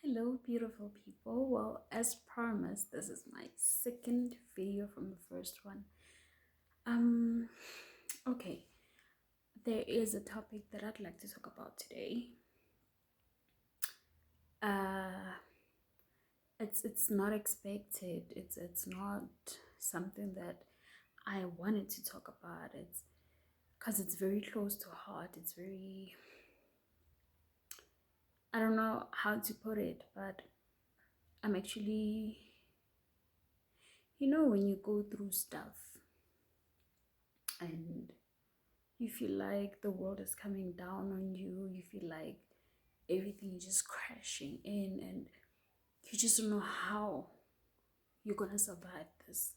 Hello, beautiful people. Well, as promised, this is my second video from the first one. Um, okay, there is a topic that I'd like to talk about today. Uh, it's not expected. It's not something that I wanted to talk about. It's because it's very close to heart. It's very I don't know how to put it, but I'm actually when you go through stuff and you feel like the world is coming down on you. You feel like everything is just crashing in, and you just don't know how you're gonna survive this.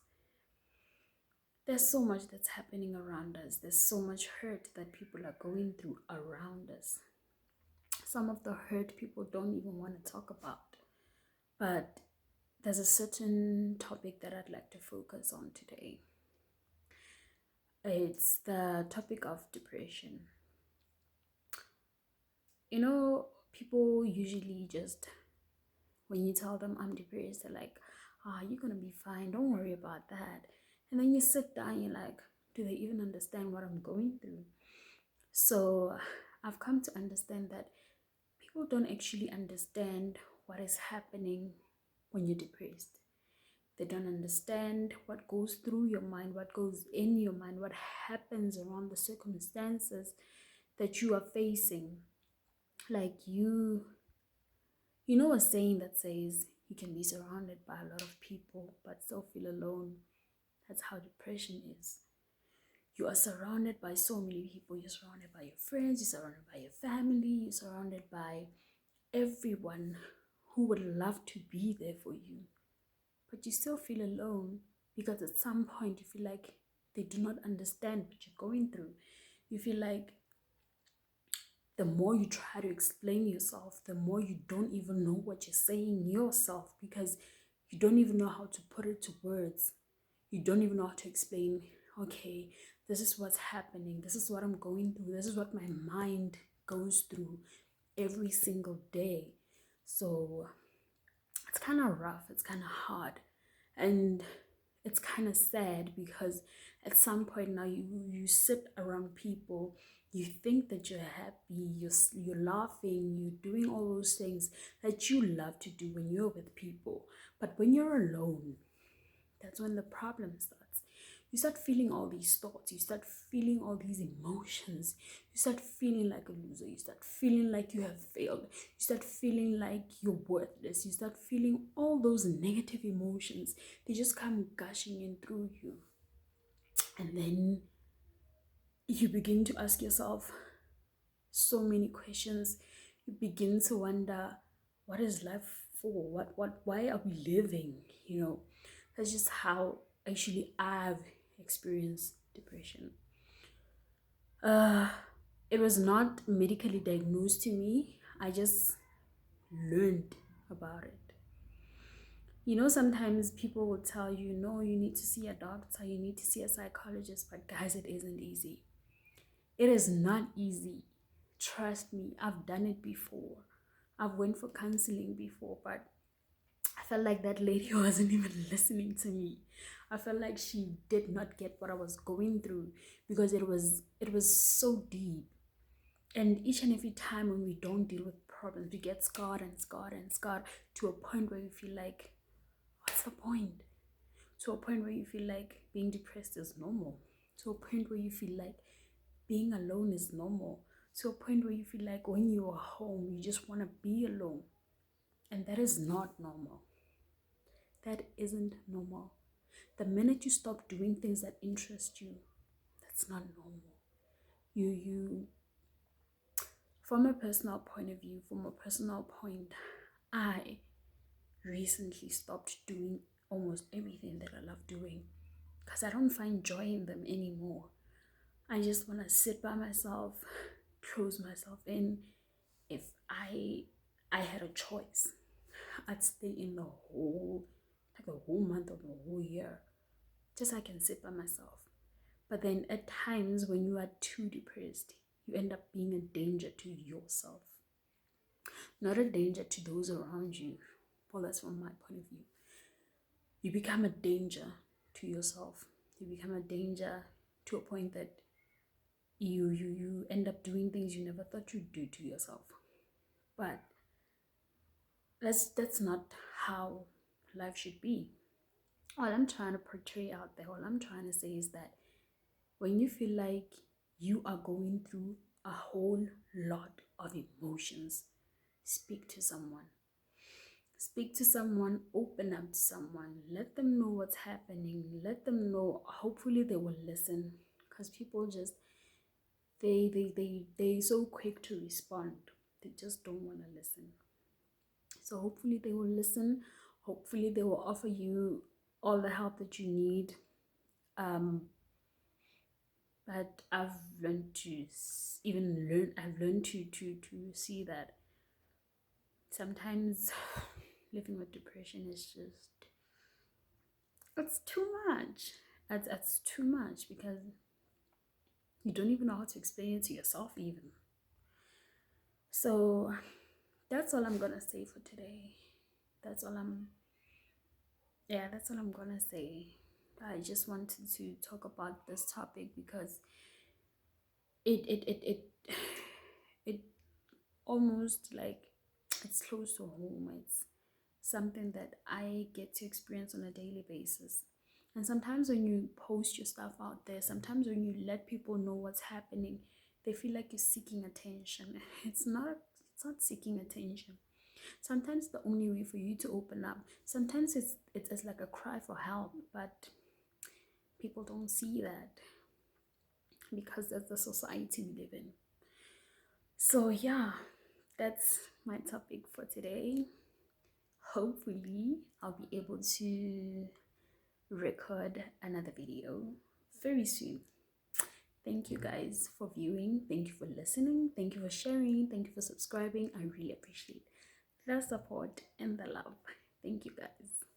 There's so much that's happening around us. There's so much hurt that people are going through around us. Some of the hurt people don't even want to talk about. But there's a certain topic that I'd like to focus on today. It's the topic of depression. People usually just, when you tell them I'm depressed, they're like, you're gonna be fine, don't worry about that. And then you sit down, you're like, do they even understand what I'm going through? So I've come to understand that people don't actually understand what is happening when you're depressed. They don't understand what goes through your mind, what goes in your mind, what happens around the circumstances that you are facing. Like you know a saying that says you can be surrounded by a lot of people but still feel alone. That's how depression is. You are surrounded by so many people. You're surrounded by your friends, you're surrounded by your family, you're surrounded by everyone who would love to be there for you. But you still feel alone because at some point you feel like they do not understand what you're going through. You feel like the more you try to explain yourself, the more you don't even know what you're saying yourself because you don't even know how to put it to words. You don't even know how to explain, okay, this is what's happening. This is what I'm going through. This is what my mind goes through every single day. So it's kind of rough. It's kind of hard. And it's kind of sad because at some point now you sit around people, you think that you're happy, you're laughing, you're doing all those things that you love to do when you're with people, but when you're alone, that's when the problem starts. You start feeling all these thoughts, you start feeling all these emotions, you start feeling like a loser, you start feeling like you have failed, you start feeling like you're worthless, you start feeling all those negative emotions. They just come gushing in through you. And then you begin to ask yourself so many questions. You begin to wonder, what is life for? Why are we living? That's just how actually I've experienced depression. Uh, it was not medically diagnosed to me. I just learned about it. Sometimes people will tell you, no, you need to see a doctor, you need to see a psychologist, but guys, it isn't easy. It is not easy. Trust me, I've done it before. I've went for counseling before, but I felt like that lady wasn't even listening to me. I felt like she did not get what I was going through because it was so deep. And each and every time when we don't deal with problems, we get scarred and scarred and scarred to a point where you feel like, what's the point? To a point where you feel like being depressed is normal. To a point where you feel like being alone is normal. To a point where you feel like when you are home, you just want to be alone. And that is not normal. That isn't normal. The minute you stop doing things that interest you, that's not normal. You From a personal point of view, from a personal point, I recently stopped doing almost everything that I love doing because I don't find joy in them anymore. I just want to sit by myself, close myself in. If I had a choice, I'd stay in the whole, like a whole month or the whole year, just so I can sit by myself. But then at times when you are too depressed, you end up being a danger to yourself. not a danger to those around you. Well, that's from my point of view. You become a danger to yourself. You become a danger to a point that you end up doing things you never thought you'd do to yourself. But that's not how life should be. All I'm trying to portray out there, all I'm trying to say is that when you feel like you are going through a whole lot of emotions, speak to someone. Speak to someone, open up to someone, let them know what's happening, let them know. Hopefully they will listen, because people just they so quick to respond. They just don't want to listen. So hopefully they will listen. Hopefully they will offer you all the help that you need. But I've learned to I've learned to see that sometimes living with depression is just, it's too much. It's too much, because you don't even know how to explain it to yourself even. So that's all I'm gonna say for today. That's all I'm gonna say. I just wanted to talk about this topic because it it almost like it's close to home. It's something that I get to experience on a daily basis. And sometimes when you post your stuff out there, sometimes when you let people know what's happening, they feel like you're seeking attention. It's not seeking attention. Sometimes the only way for you to open up, sometimes it's like a cry for help, but people don't see that because that's the society we live in. So yeah, that's my topic for today. Hopefully I'll be able to record another video very soon. Thank you guys for viewing. Thank you for listening. Thank you for sharing. Thank you for subscribing. I really appreciate the support and the love. Thank you guys.